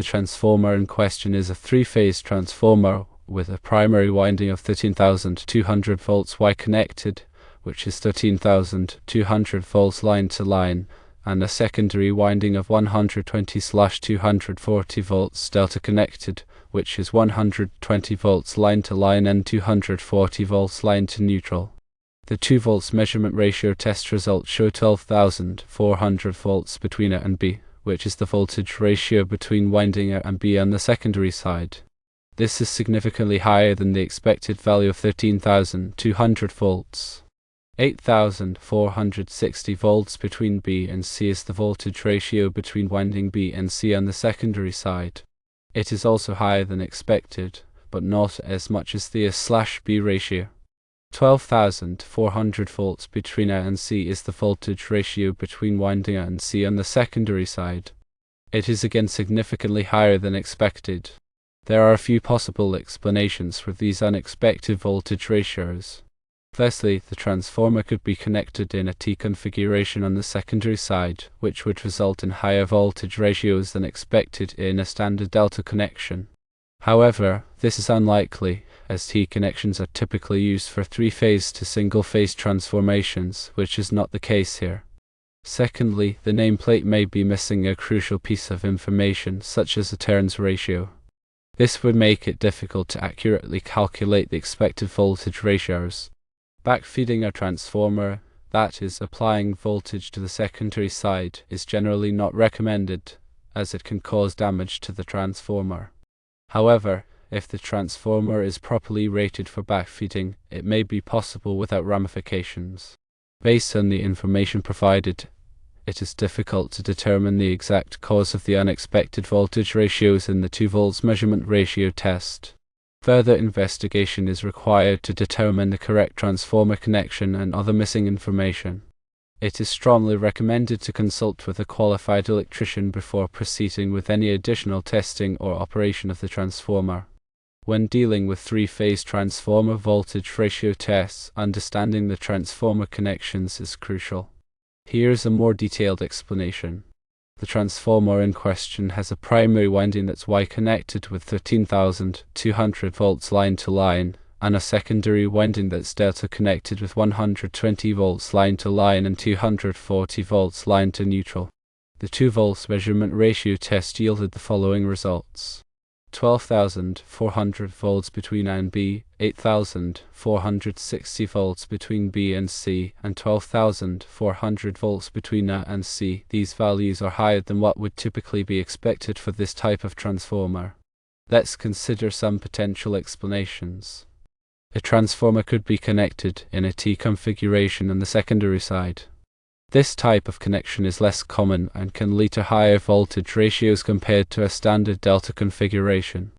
transformer in question is a three-phase transformer with a primary winding of 13,200 volts Y connected, which is 13,200 volts line to line, and a secondary winding of 120/240 volts delta connected, which is 120 volts line to line and 240 volts line to neutral. The 2 volts measurement ratio test results show 12,400 volts between A and B, which is the voltage ratio between winding A and B on the secondary side. This is significantly higher than the expected value of 13,200 volts. 8,460 volts between B and C is the voltage ratio between winding B and C on the secondary side. It is also higher than expected, but not as much as the A/B ratio. 12,400 volts between A and C is the voltage ratio between winding A and C on the secondary side. It is again significantly higher than expected. There are a few possible explanations for these unexpected voltage ratios. Firstly, the transformer could be connected in a T configuration on the secondary side, which would result in higher voltage ratios than expected in a standard delta connection. However, this is unlikely, as T connections are typically used for three-phase to single-phase transformations, which is not the case here. Secondly, the nameplate may be missing a crucial piece of information, such as a turns ratio. This would make it difficult to accurately calculate the expected voltage ratios. Backfeeding a transformer, that is, applying voltage to the secondary side, is generally not recommended, as it can cause damage to the transformer. However, if the transformer is properly rated for backfeeding, it may be possible without ramifications. Based on the information provided, it is difficult to determine the exact cause of the unexpected voltage ratios in the 2 volts measurement ratio test. Further investigation is required to determine the correct transformer connection and other missing information. It is strongly recommended to consult with a qualified electrician before proceeding with any additional testing or operation of the transformer. When dealing with three-phase transformer voltage ratio tests, understanding the transformer connections is crucial. Here is a more detailed explanation. The transformer in question has a primary winding that's Y connected with 13,200 volts line to line, and a secondary winding that's delta connected with 120 volts line to line and 240 volts line to neutral. The 2 volts measurement ratio test yielded the following results: 12,400 volts between A and B, 8,460 volts between B and C, and 12,400 volts between A and C. These values are higher than what would typically be expected for this type of transformer. Let's consider some potential explanations. A transformer could be connected in a T configuration on the secondary side. This type of connection is less common and can lead to higher voltage ratios compared to a standard delta configuration.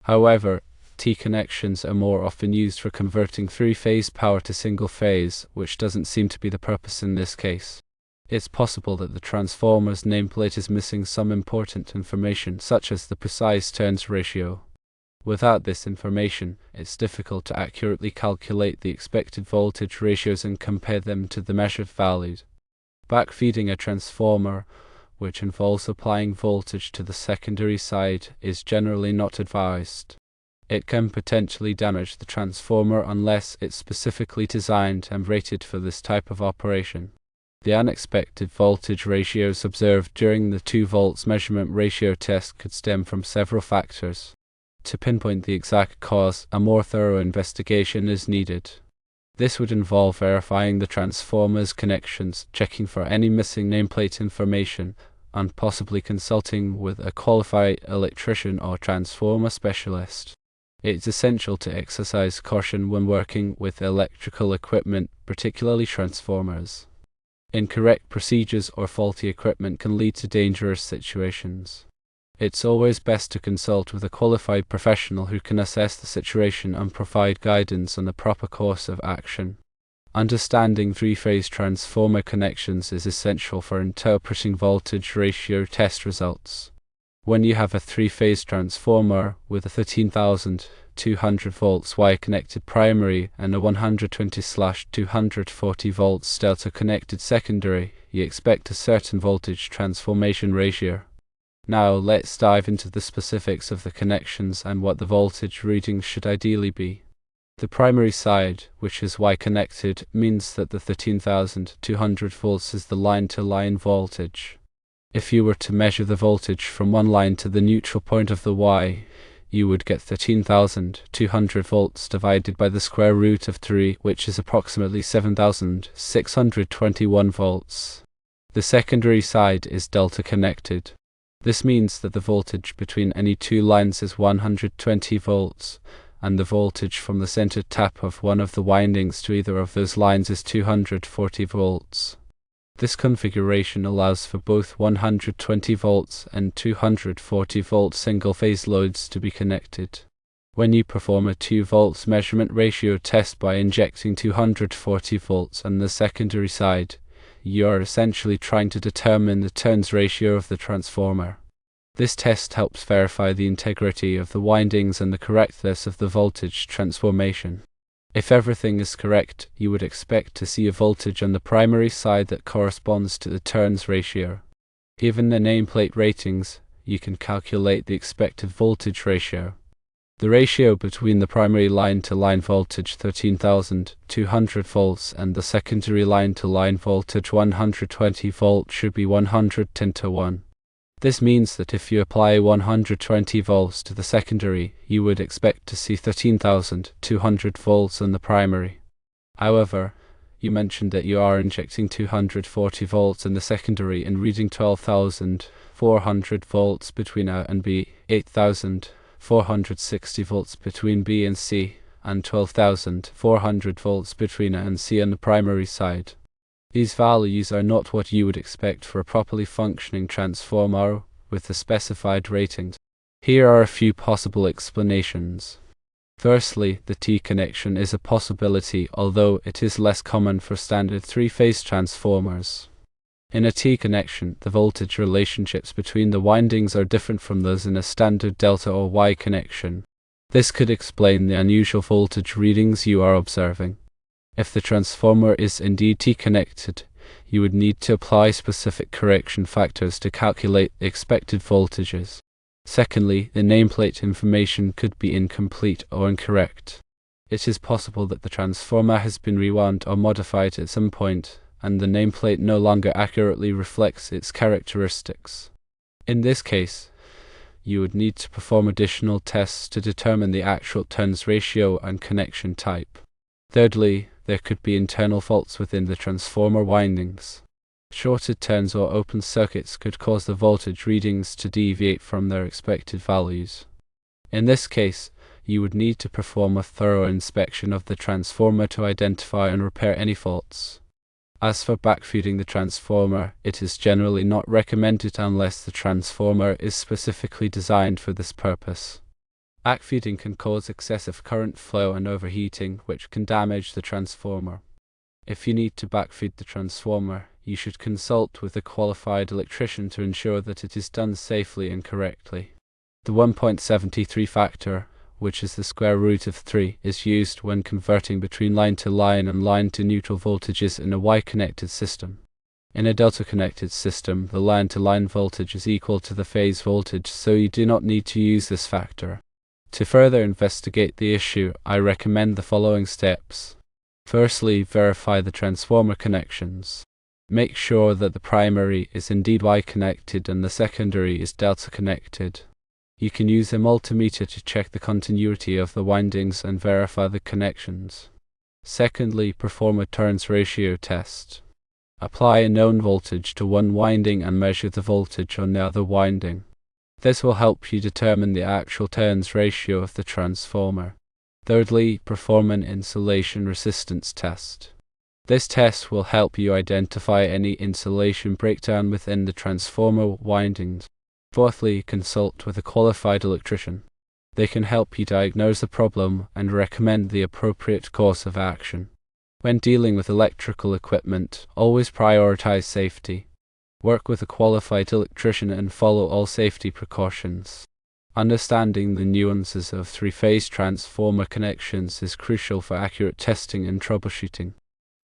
However, T connections are more often used for converting three-phase power to single-phase, which doesn't seem to be the purpose in this case. It's possible that the transformer's nameplate is missing some important information, such as the precise turns ratio. Without this information, it's difficult to accurately calculate the expected voltage ratios and compare them to the measured values. Backfeeding a transformer, which involves applying voltage to the secondary side, is generally not advised. It can potentially damage the transformer unless it's specifically designed and rated for this type of operation. The unexpected voltage ratios observed during the 2 volts measurement ratio test could stem from several factors. To pinpoint the exact cause, a more thorough investigation is needed. This would involve verifying the transformer's connections, checking for any missing nameplate information, and possibly consulting with a qualified electrician or transformer specialist. It's essential to exercise caution when working with electrical equipment, particularly transformers. Incorrect procedures or faulty equipment can lead to dangerous situations. It's always best to consult with a qualified professional who can assess the situation and provide guidance on the proper course of action. Understanding three-phase transformer connections is essential for interpreting voltage ratio test results. When you have a three-phase transformer with a 13,200 volts Y-connected primary and a 120/240 volts delta-connected secondary, you expect a certain voltage transformation ratio. Now let's dive into the specifics of the connections and what the voltage readings should ideally be. The primary side, which is Y connected, means that the 13,200 volts is the line-to-line voltage. If you were to measure the voltage from one line to the neutral point of the Y, you would get 13,200 volts divided by the square root of 3, which is approximately 7,621 volts. The secondary side is delta connected. This means that the voltage between any two lines is 120 volts, and the voltage from the center tap of one of the windings to either of those lines is 240 volts. This configuration allows for both 120 volts and 240 volt single-phase loads to be connected. When you perform a 2 volts measurement ratio test by injecting 240 volts on the secondary side, you are essentially trying to determine the turns ratio of the transformer. This test helps verify the integrity of the windings and the correctness of the voltage transformation. If everything is correct, you would expect to see a voltage on the primary side that corresponds to the turns ratio. Given the nameplate ratings, you can calculate the expected voltage ratio. The ratio between the primary line-to-line voltage 13,200 volts and the secondary line-to-line voltage 120 volts should be 110:1. This means that if you apply 120 volts to the secondary, you would expect to see 13,200 volts on the primary. However, you mentioned that you are injecting 240 volts in the secondary and reading 12,400 volts between A and B, 8,460 volts between B and C, and 12,400 volts between A and C on the primary side. These values are not what you would expect for a properly functioning transformer with the specified ratings. Here are a few possible explanations. Firstly, the T connection is a possibility, although it is less common for standard three-phase transformers. In a T connection, the voltage relationships between the windings are different from those in a standard delta or Y connection. This could explain the unusual voltage readings you are observing. If the transformer is indeed T-connected, you would need to apply specific correction factors to calculate the expected voltages. Secondly, the nameplate information could be incomplete or incorrect. It is possible that the transformer has been rewound or modified at some point, and the nameplate no longer accurately reflects its characteristics. In this case, you would need to perform additional tests to determine the actual turns ratio and connection type. Thirdly, there could be internal faults within the transformer windings. Shorted turns or open circuits could cause the voltage readings to deviate from their expected values. In this case, you would need to perform a thorough inspection of the transformer to identify and repair any faults. As for backfeeding the transformer, it is generally not recommended unless the transformer is specifically designed for this purpose. Backfeeding can cause excessive current flow and overheating, which can damage the transformer. If you need to backfeed the transformer, you should consult with a qualified electrician to ensure that it is done safely and correctly. The 1.73 factor, which is the square root of 3, is used when converting between line-to-line and line-to-neutral voltages in a Y-connected system. In a delta-connected system, the line-to-line voltage is equal to the phase voltage, so you do not need to use this factor. To further investigate the issue, I recommend the following steps. Firstly, verify the transformer connections. Make sure that the primary is indeed Y-connected and the secondary is delta-connected. You can use a multimeter to check the continuity of the windings and verify the connections. Secondly, perform a turns ratio test. Apply a known voltage to one winding and measure the voltage on the other winding. This will help you determine the actual turns ratio of the transformer. Thirdly, perform an insulation resistance test. This test will help you identify any insulation breakdown within the transformer windings. Fourthly, consult with a qualified electrician. They can help you diagnose the problem and recommend the appropriate course of action. When dealing with electrical equipment, always prioritize safety. Work with a qualified electrician and follow all safety precautions. Understanding the nuances of three-phase transformer connections is crucial for accurate testing and troubleshooting.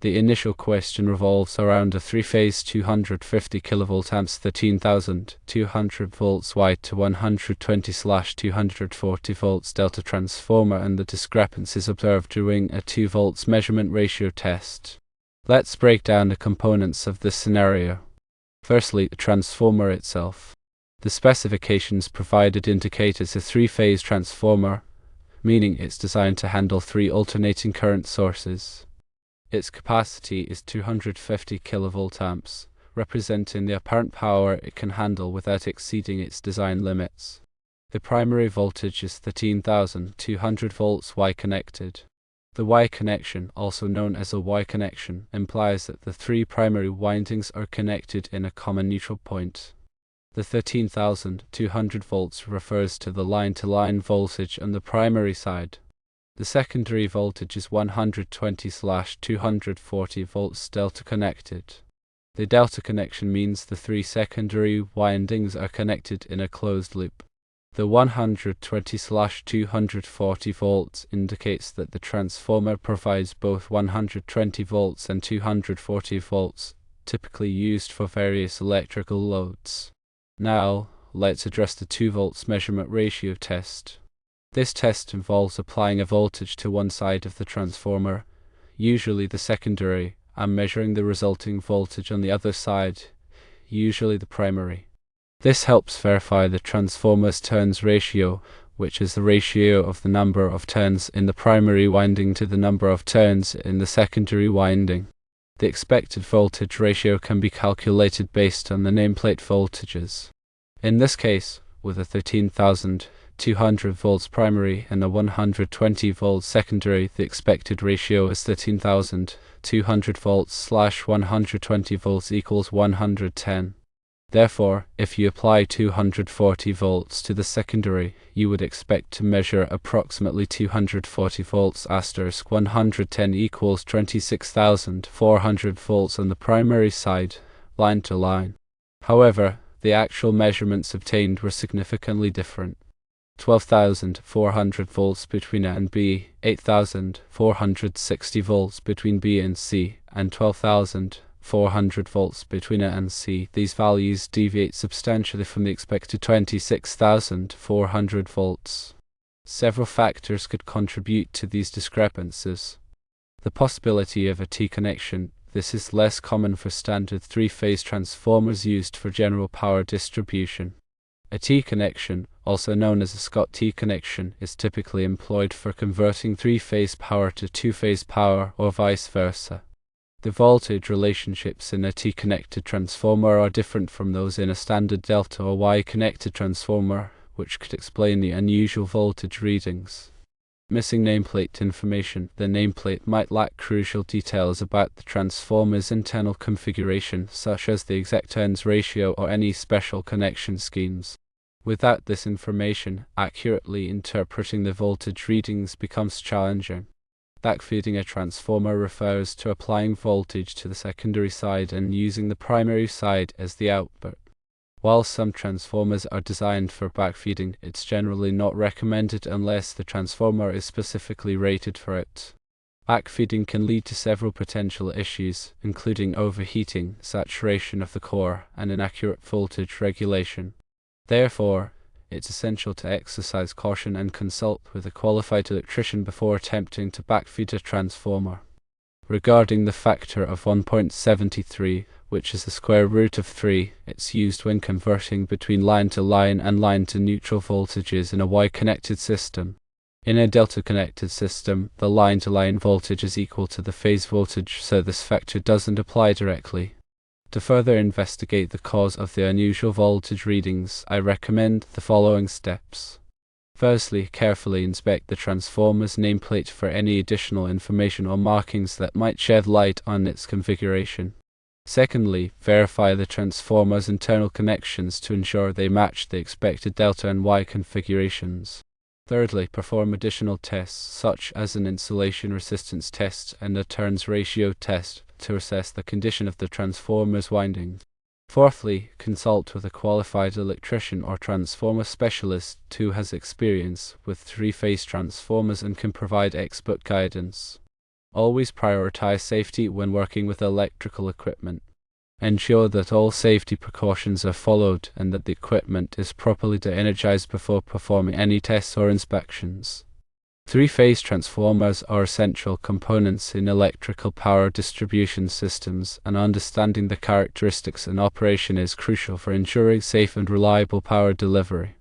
The initial question revolves around a three-phase 250 kV amps 13,200 volts wide to 120/240 volts delta transformer and the discrepancies observed during a 2 volts measurement ratio test. Let's break down the components of this scenario. Firstly, the transformer itself. The specifications provided indicate it's a three-phase transformer, meaning it's designed to handle 3 alternating current sources. Its capacity is 250 kV amps, representing the apparent power it can handle without exceeding its design limits. The primary voltage is 13,200 volts Y-connected. The Y connection, also known as a Y connection, implies that the 3 primary windings are connected in a common neutral point. The 13,200 volts refers to the line-to-line voltage on the primary side. The secondary voltage is 120/240 volts delta connected. The delta connection means the 3 secondary windings are connected in a closed loop. The 120/240 volts indicates that the transformer provides both 120 volts and 240 volts, typically used for various electrical loads. Now, let's address the 2 volts measurement ratio test. This test involves applying a voltage to one side of the transformer, usually the secondary, and measuring the resulting voltage on the other side, usually the primary. This helps verify the transformer's turns ratio, which is the ratio of the number of turns in the primary winding to the number of turns in the secondary winding. The expected voltage ratio can be calculated based on the nameplate voltages. In this case, with a 13,200 volts primary and a 120 volts secondary, the expected ratio is 13,200 volts/120 volts equals 110. Therefore, if you apply 240 volts to the secondary, you would expect to measure approximately 240 volts * 110 equals 26,400 volts on the primary side, line to line. However, the actual measurements obtained were significantly different. 12,400 volts between A and B, 8,460 volts between B and C, and 12,400 volts between A and C. These values deviate substantially from the expected 26,400 volts. Several factors could contribute to these discrepancies. The possibility of a T connection. This is less common for standard 3-phase transformers used for general power distribution. A T connection, also known as a Scott-T connection, is typically employed for converting 3-phase power to 2-phase power or vice versa. The voltage relationships in a T-connected transformer are different from those in a standard delta or Y-connected transformer, which could explain the unusual voltage readings. Missing nameplate information. The nameplate might lack crucial details about the transformer's internal configuration, such as the exact turns ratio or any special connection schemes. Without this information, accurately interpreting the voltage readings becomes challenging. Backfeeding a transformer refers to applying voltage to the secondary side and using the primary side as the output. While some transformers are designed for backfeeding, it's generally not recommended unless the transformer is specifically rated for it. Backfeeding can lead to several potential issues, including overheating, saturation of the core, and inaccurate voltage regulation. Therefore, it's essential to exercise caution and consult with a qualified electrician before attempting to backfeed a transformer. Regarding the factor of 1.73, which is the square root of 3, it's used when converting between line-to-line and line-to-neutral voltages in a Y-connected system. In a delta-connected system, the line-to-line voltage is equal to the phase voltage, so this factor doesn't apply directly. To further investigate the cause of the unusual voltage readings, I recommend the following steps. Firstly, carefully inspect the transformer's nameplate for any additional information or markings that might shed light on its configuration. Secondly, verify the transformer's internal connections to ensure they match the expected delta and Y configurations. Thirdly, perform additional tests, such as an insulation resistance test and a turns ratio test, to assess the condition of the transformer's windings. Fourthly, consult with a qualified electrician or transformer specialist who has experience with 3-phase transformers and can provide expert guidance. Always prioritize safety when working with electrical equipment. Ensure that all safety precautions are followed and that the equipment is properly de-energized before performing any tests or inspections. Three-phase transformers are essential components in electrical power distribution systems, and understanding the characteristics and operation is crucial for ensuring safe and reliable power delivery.